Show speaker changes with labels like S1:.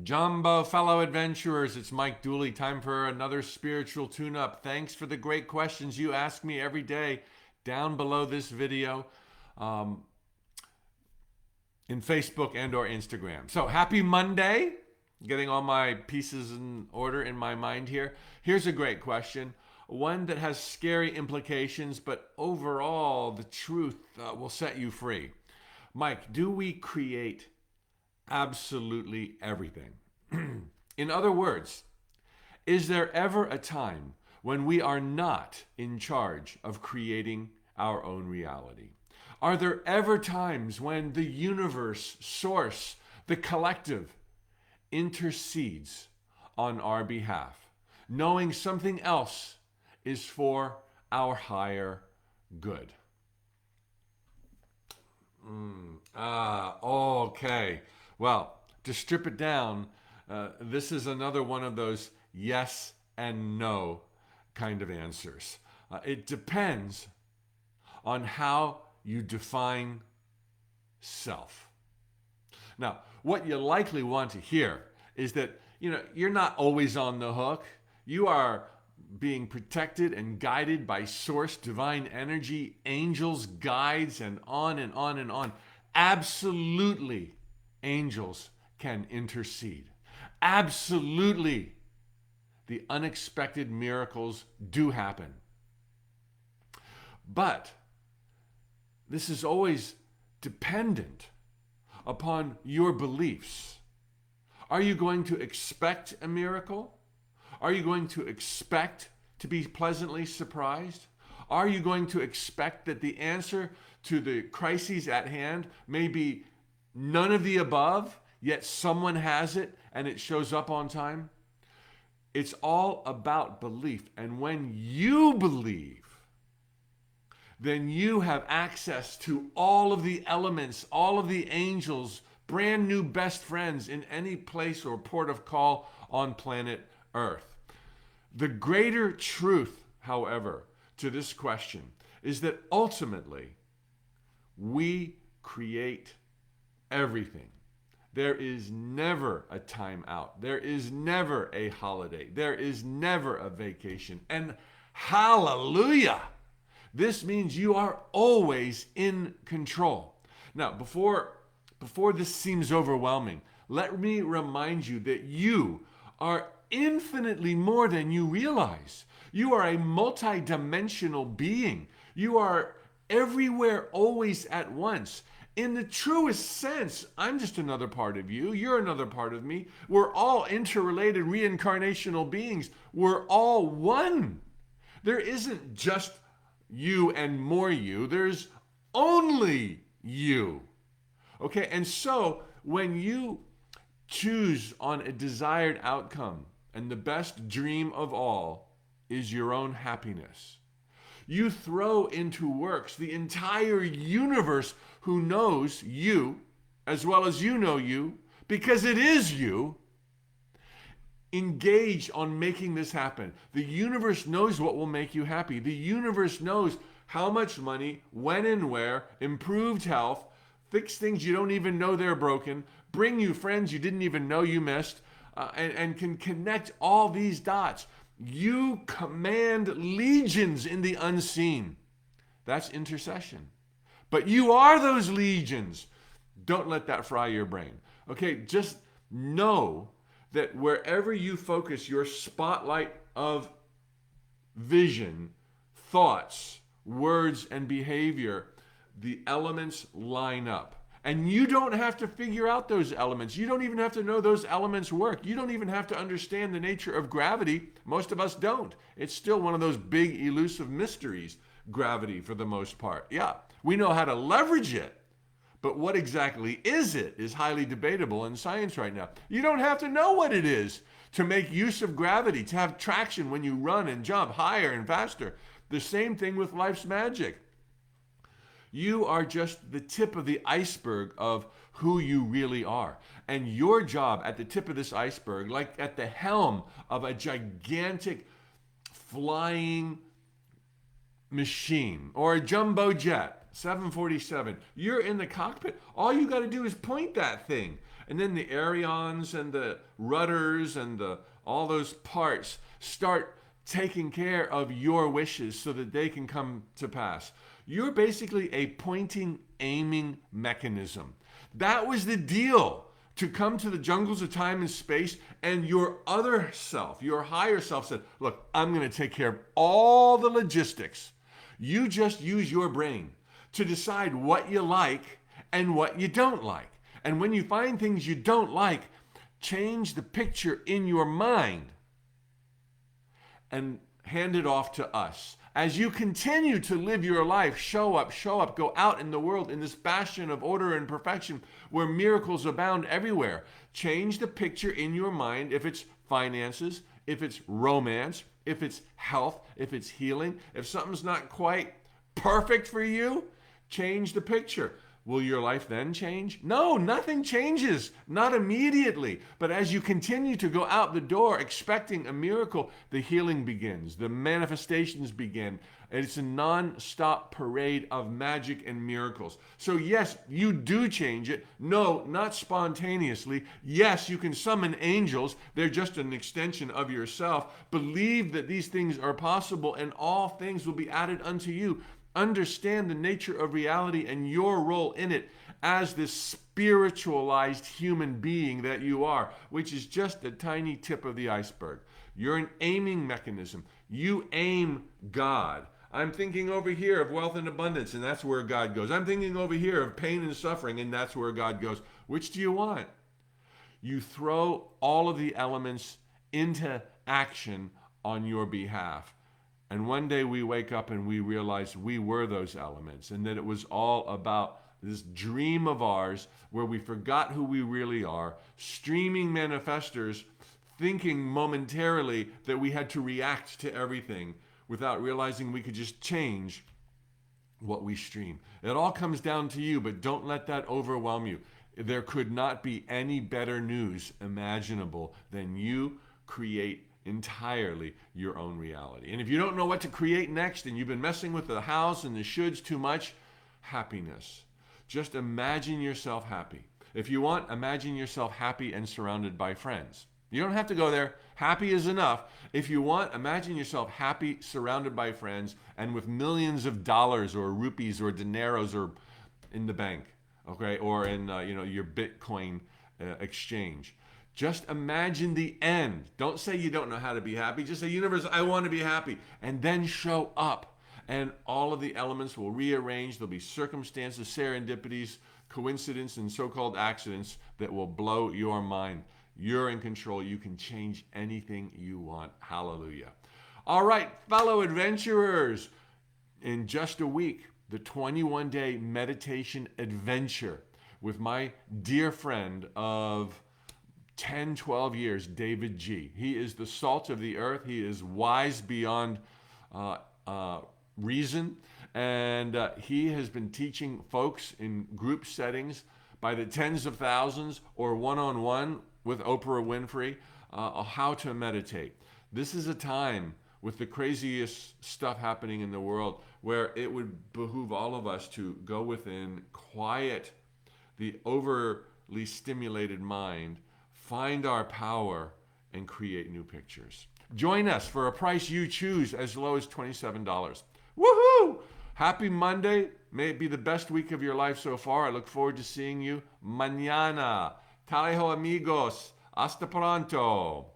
S1: Jumbo, fellow adventurers, it's Mike Dooley. Time for another spiritual tune-up. Thanks for the great questions you ask me every day down below this video in Facebook and or Instagram. So happy Monday. Getting all my pieces in order in my mind here. Here's a great question. One that has scary implications, but overall the truth will set you free. Mike, do we create absolutely everything? In other words, is there ever a time when we are not in charge of creating our own reality? Are there ever times when the universe, source, the collective intercedes on our behalf, knowing something else is for our higher good? Okay. Well, to strip it down, this is another one of those yes and no kind of answers. It depends on how you define self. Now, what you likely want to hear is that, you're not always on the hook. You are being protected and guided by source, divine energy, angels, guides, and on and on and on. Absolutely, angels can intercede. Absolutely, the unexpected miracles do happen. But this is always dependent upon your beliefs. Are you going to expect a miracle? Are you going to expect to be pleasantly surprised? Are you going to expect that the answer to the crises at hand may be none of the above, yet someone has it and it shows up on time? It's all about belief. And when you believe, then you have access to all of the elements, all of the angels, brand new best friends in any place or port of call on planet Earth. The greater truth, however, to this question is that ultimately we create everything. There is never a time out. There is never a holiday. There is never a vacation. And hallelujah! This means you are always in control. Now, before this seems overwhelming, let me remind you that you are infinitely more than you realize. You are a multidimensional being. You are everywhere, always at once. In the truest sense, I'm just another part of you. You're another part of me. We're all interrelated reincarnational beings. We're all one. There isn't just you and more you. There's only you. Okay, and so when you choose on a desired outcome, and the best dream of all is your own happiness, you throw into works the entire universe who knows you as well as you know you, because it is you. Engage on making this happen. The universe knows what will make you happy. The universe knows how much money, when and where, improved health, fix things you don't even know they're broken, bring you friends you didn't even know you missed, and can connect all these dots. You command legions in the unseen. That's intercession. But you are those legions. Don't let that fry your brain. Okay, just know that wherever you focus your spotlight of vision, thoughts, words, and behavior, the elements line up. And you don't have to figure out those elements. You don't even have to know those elements work. You don't even have to understand the nature of gravity. Most of us don't. It's still one of those big elusive mysteries, gravity for the most part. Yeah, we know how to leverage it, but what exactly is it is highly debatable in science right now. You don't have to know what it is to make use of gravity, to have traction when you run and jump higher and faster. The same thing with life's magic. You are just the tip of the iceberg of who you really are. And your job at the tip of this iceberg, like at the helm of a gigantic flying machine or a jumbo jet, 747, you're in the cockpit. All you got to do is point that thing And then the ailerons and the rudders and all those parts start taking care of your wishes so that they can come to pass. You're basically a pointing, aiming mechanism. That was the deal to come to the jungles of time and space, and your other self, your higher self said, look, I'm going to take care of all the logistics. You just use your brain to decide what you like and what you don't like. And when you find things you don't like, change the picture in your mind and hand it off to us. As you continue to live your life, show up, go out in the world in this bastion of order and perfection where miracles abound everywhere. Change the picture in your mind if it's finances, if it's romance, if it's health, if it's healing. If something's not quite perfect for you, change the picture. Will your life then change? No, nothing changes, not immediately. But as you continue to go out the door expecting a miracle, the healing begins, the manifestations begin. It's a non-stop parade of magic and miracles. So yes, you do change it. No, not spontaneously. Yes, you can summon angels. They're just an extension of yourself. Believe that these things are possible and all things will be added unto you. Understand the nature of reality and your role in it as this spiritualized human being that you are, which is just the tiny tip of the iceberg. You're an aiming mechanism. You aim God. I'm thinking over here of wealth and abundance, and that's where God goes. I'm thinking over here of pain and suffering, and that's where God goes. Which do you want? You throw all of the elements into action on your behalf. And one day we wake up and we realize we were those elements and that it was all about this dream of ours where we forgot who we really are, streaming manifestors, thinking momentarily that we had to react to everything without realizing we could just change what we stream. It all comes down to you, but don't let that overwhelm you. There could not be any better news imaginable than you create entirely your own reality. And if you don't know what to create next and you've been messing with the hows and the shoulds too much, happiness. Just imagine yourself happy. If you want, imagine yourself happy and surrounded by friends. You don't have to go there. Happy is enough. If you want, imagine yourself happy, surrounded by friends, and with millions of dollars or rupees or dineros or in the bank, okay, or in your Bitcoin exchange. Just imagine the end. Don't say you don't know how to be happy. Just say, universe, I want to be happy. And then show up. And all of the elements will rearrange. There'll be circumstances, serendipities, coincidence, and so-called accidents that will blow your mind. You're in control. You can change anything you want. Hallelujah. All right, fellow adventurers. In just a week, the 21-day meditation adventure with my dear friend of 10, 12 years, David G. He is the salt of the earth. He is wise beyond reason. And he has been teaching folks in group settings by the tens of thousands or one-on-one with Oprah Winfrey how to meditate. This is a time with the craziest stuff happening in the world where it would behoove all of us to go within, quiet the overly stimulated mind, find our power, and create new pictures. Join us for a price you choose as low as $27. Woohoo! Happy Monday. May it be the best week of your life so far. I look forward to seeing you mañana. Taleho amigos. Hasta pronto.